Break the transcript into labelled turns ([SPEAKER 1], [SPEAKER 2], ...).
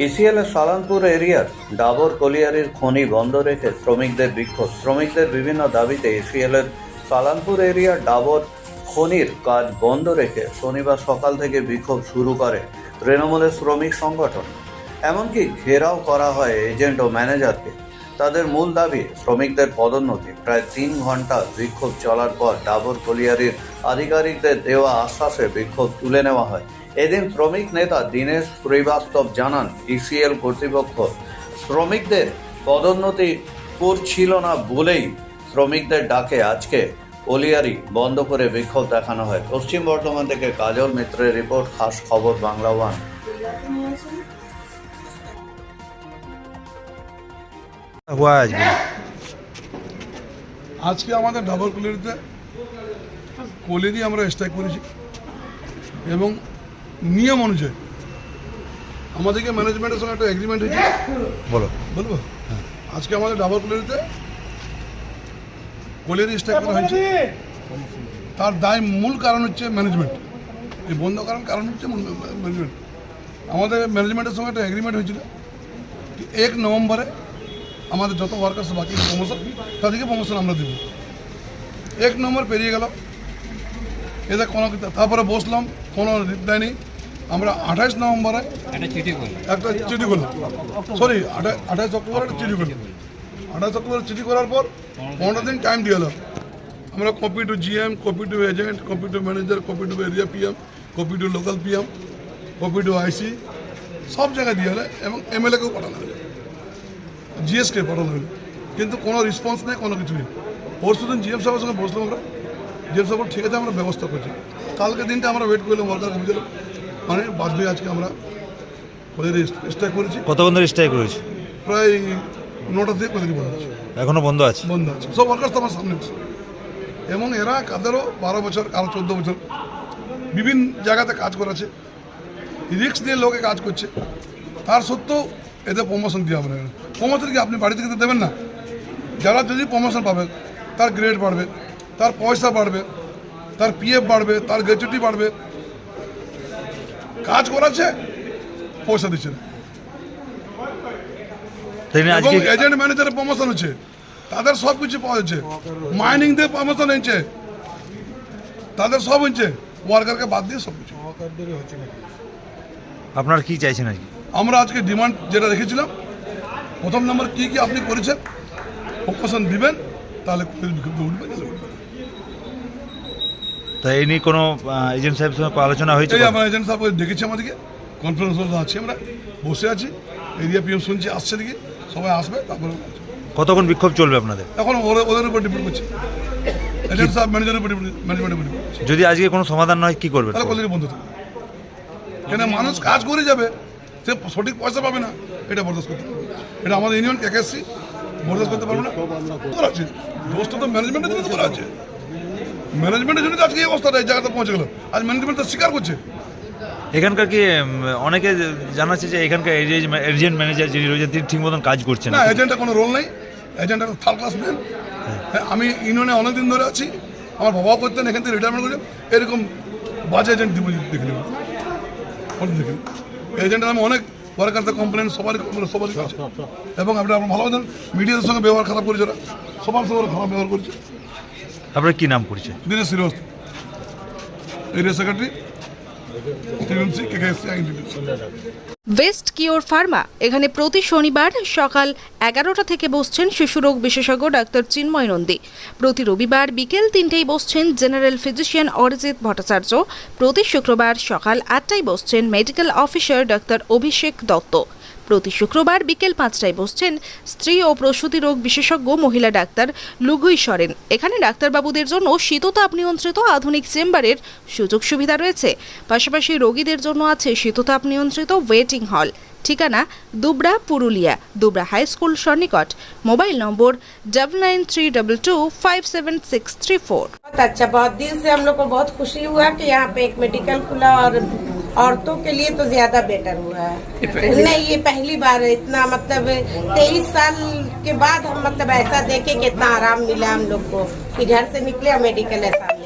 [SPEAKER 1] ইসিএলের সালানপুর এরিয়ার ডাবর কলিয়ারির খনি বন্ধ রেখে শ্রমিকদের বিক্ষোভ। শ্রমিকদের বিভিন্ন দাবিতে ইসিএলের সালানপুর এরিয়ার ডাবর খনির কাজ বন্ধ রেখে শনিবার সকাল থেকে বিক্ষোভ শুরু করে তৃণমূলের শ্রমিক সংগঠন। এমনকি ঘেরাও করা হয় এজেন্ট ও ম্যানেজারকে। তাদের মূল দাবি শ্রমিকদের পদোন্নতি। প্রায় 3 ঘন্টা বিক্ষোভ চলার পর ডাবর কলিয়ারির আধিকারিকদের দেওয়া আশ্বাসে বিক্ষোভ তুলে নেওয়া হয়। এদিন শ্রমিক নেতা দীনেশ শ্রীবাস্তব জানান, ইসিএল কর্তৃপক্ষ শ্রমিকদের পদোন্নতি করছিল না বলেই শ্রমিকদের ডাকে আজকে কলিয়ারি বন্ধ করে বিক্ষোভ দেখানো হয়। পশ্চিম বর্ধমান থেকে কাজল মিত্রের রিপোর্ট, খাস খবর বাংলা ওয়ান।
[SPEAKER 2] আজকে আমাদের ডাবর কলিয়ারিতে আমরা স্ট্রাইক করেছি এবং নিয়ম অনুযায়ী আমাদেরকে ম্যানেজমেন্টের সঙ্গে একটা এগ্রিমেন্ট হয়েছে। বলবো হ্যাঁ, আজকে আমাদের ডাবর কলিয়ারিতে স্ট্রাইক করা হয়েছে। তার দায় মূল কারণ হচ্ছে ম্যানেজমেন্ট। এই বন্ধ করার কারণ হচ্ছে ম্যানেজমেন্ট। আমাদের ম্যানেজমেন্টের সঙ্গে একটা এগ্রিমেন্ট হয়েছিল 1 নভেম্বরে আমাদের যত ওয়ার্কার্স বাকি প্রমোশন, তাদেরকে প্রমোশন আমরা দেবো। 1 নভেম্বর পেরিয়ে গেল, এদের কোনো তারপরে বসলাম, কোনো রিপ্লাই নেই। আমরা 28 নভেম্বরে একটা চিঠি করলাম, 28 অক্টোবর একটা চিঠি করলাম। 28 অক্টোবর চিঠি করার পর 15 দিন টাইম দিয়ে গেলাম। আমরা copy to GM, copy to agent, copy to manager, copy to area PM, copy to local PM, copy to IC, সব জায়গায় দিয়ে হলে এবং এমএলএকেও পাঠানো হলো, জিএসকে পাঠানো হলো, কিন্তু কোনো রেসপন্স নেই, কোনো কিছু নেই। পরশু দিন জিএম সাহেবের সঙ্গে বসলাম আমরা। জিএম সাহেব ঠিক আছে, আমরা ব্যবস্থা করছি। কালকে দিনটা আমরা ওয়েট করলাম, ওয়ার্কারকে বুঝলাম, মানে বাদ দিয়ে আজকে আমরা স্ট্রাইক করেছি।
[SPEAKER 3] কতক্ষণ ধরে স্ট্রাইক করেছি?
[SPEAKER 2] প্রায় 9টা থেকে কতদিন বন্ধ আছে,
[SPEAKER 3] এখনো বন্ধ আছে।
[SPEAKER 2] সব ওয়ার্কার তো আমার সামনে আছে এবং এরা কাদেরও 12 বছর, কারো 14 বছর বিভিন্ন জায়গাতে কাজ করেছে, রিস্ক নিয়ে লোকে কাজ করছে। তার সত্ত্বেও এদের প্রমোশন দেওয়া হবে না। প্রমোশন কি আপনি বাড়ি থেকে দেবেন না? যারা যদি প্রমোশন পাবে, তার গ্রেড বাড়বে, তার পয়সা বাড়বে, তার পিএফ বাড়বে, তার গ্র্যাচুইটি বাড়বে। কাজ করাচ্ছে, পয়সা দিচ্ছে না। এবং এজেন্ট ম্যানেজারের প্রমোশন হচ্ছে, তাদের সব কিছু পাওয়া যাচ্ছে। মাইনিং দিয়ে প্রমোশন হচ্ছে, তাদের সব হচ্ছে, ওয়ার্কারকে বাদ দিয়ে সব কিছু।
[SPEAKER 3] আপনার কি চাইছেন আজকে?
[SPEAKER 2] আমরা আজকে ডিমান্ড যেটা রেখেছিলাম, প্রথম নম্বর কি কি আপনি করেছেন, প্রমোশন দিবেন, তাহলে উঠবে।
[SPEAKER 3] তা এই নিয়ে কোনো এজেন্ট সাহেবের সঙ্গে আলোচনা হয়েছে?
[SPEAKER 2] আমরা এজেন্ট সাহেব ডেকেছি, আমাদেরকে কনফারেন্স হল আছি, আমরা বসে আছি, এরিয়া পিএম শুনছি, আসছে দিকে সবাই আসবে। তারপরে
[SPEAKER 3] কতক্ষণ বিক্ষোভ চলবে আপনাদের?
[SPEAKER 2] এখন ওদের উপর ডিপেন্ড করছে, এজেন্ট সাহেব ম্যানেজারের উপর, ম্যানেজমেন্টের উপর।
[SPEAKER 3] যদি আজকে কোনো সমাধান না হয় কি করবে?
[SPEAKER 2] তাহলে কলেজ বন্ধ থাকবে। কেন মানুষ কাজ করে যাবে, সে সঠিক পয়সা পাবে না, এটা বরদাস্ত করতে পারবে। এটা আমাদের ইউনিয়ন কেকেসি বরদাস্ত করতে পারবে না। করা আছে দোষ তো ম্যানেজমেন্টের জন্য করা আছে। ম্যানেজমেন্টের জন্য আজকে এই অবস্থাটা এই জায়গাতে পৌঁছে গেল। আজ ম্যানেজমেন্ট তো স্বীকার করছে।
[SPEAKER 3] এখানকার কি অনেকে জানাচ্ছে যে এখানকার এজেন্ট ম্যানেজার যিনি রয়েছেন তিনি ঠিক মতন কাজ করছেন
[SPEAKER 2] না। এজেন্টের কোনো রোল নেই, এজেন্ট একটা থার্ড ক্লাস ম্যান। আমি ইউনিয়নে অনেকদিন ধরে আছি, আমার বাবাও করতেন, এখান থেকে রিটায়ারমেন্ট করেছেন। এরকম বাজে এজেন্ট দেখে নেব, দেখে এজেন্টের আমি অনেক ওয়ার্কারদের কমপ্লেন সবারই আছে। এবং আপনার ভালো বলছেন, মিডিয়ার সঙ্গে ব্যবহার খারাপ করেছে, ওরা সবার সঙ্গে খারাপ ব্যবহার করছে।
[SPEAKER 3] আপনার কি নাম করছে?
[SPEAKER 2] Dinesh Srivastava, area secretary,
[SPEAKER 4] West cure Pharma এখানে প্রতি শনিবার সকাল 11টা থেকে বসছেন শিশুরোগ বিশেষজ্ঞ ডাক্তার চিন্ময় নন্দী। প্রতি রবিবার বিকেল 3টেয় বসছেন জেনারেল ফিজিশিয়ান অরিজিৎ ভট্টাচার্য। প্রতি শুক্রবার সকাল 8টায় বসছেন মেডিকেল অফিসার ডাক্তার অভিষেক দত্ত। প্রতি শুক্রবার বিকেল 5টায় বসছেন স্ত্রী ও প্রসূতি রোগ বিশেষজ্ঞ মহিলা ডাক্তার লুগুই সরেন। এখানে ডাক্তারবাবুদের জন্য শীততাপ নিয়ন্ত্রিত আধুনিক চেম্বারের সুযোগ সুবিধা রয়েছে। পাশাপাশি রোগীদের জন্য আছে শীততাপ নিয়ন্ত্রিত ওয়েটিং হল। ঠিকানা দুবরা, পুরুলিয়া, दुबरा हाई स्कूल सन्निकट। Mobile number 9932257634।
[SPEAKER 5] बहुत अच्छा, बहुत दिल से हम लोग को बहुत खुशी हुआ कि यहाँ पे एक मेडिकल खुला और औरतों के लिए तो ज्यादा बेटर हुआ है। नहीं, ये पहली बार है इतना, मतलब 23 साल के बाद हम मतलब ऐसा देखे कि इतना आराम मिला हम लोग को कि घर से निकले और मेडिकल ऐसा मिला।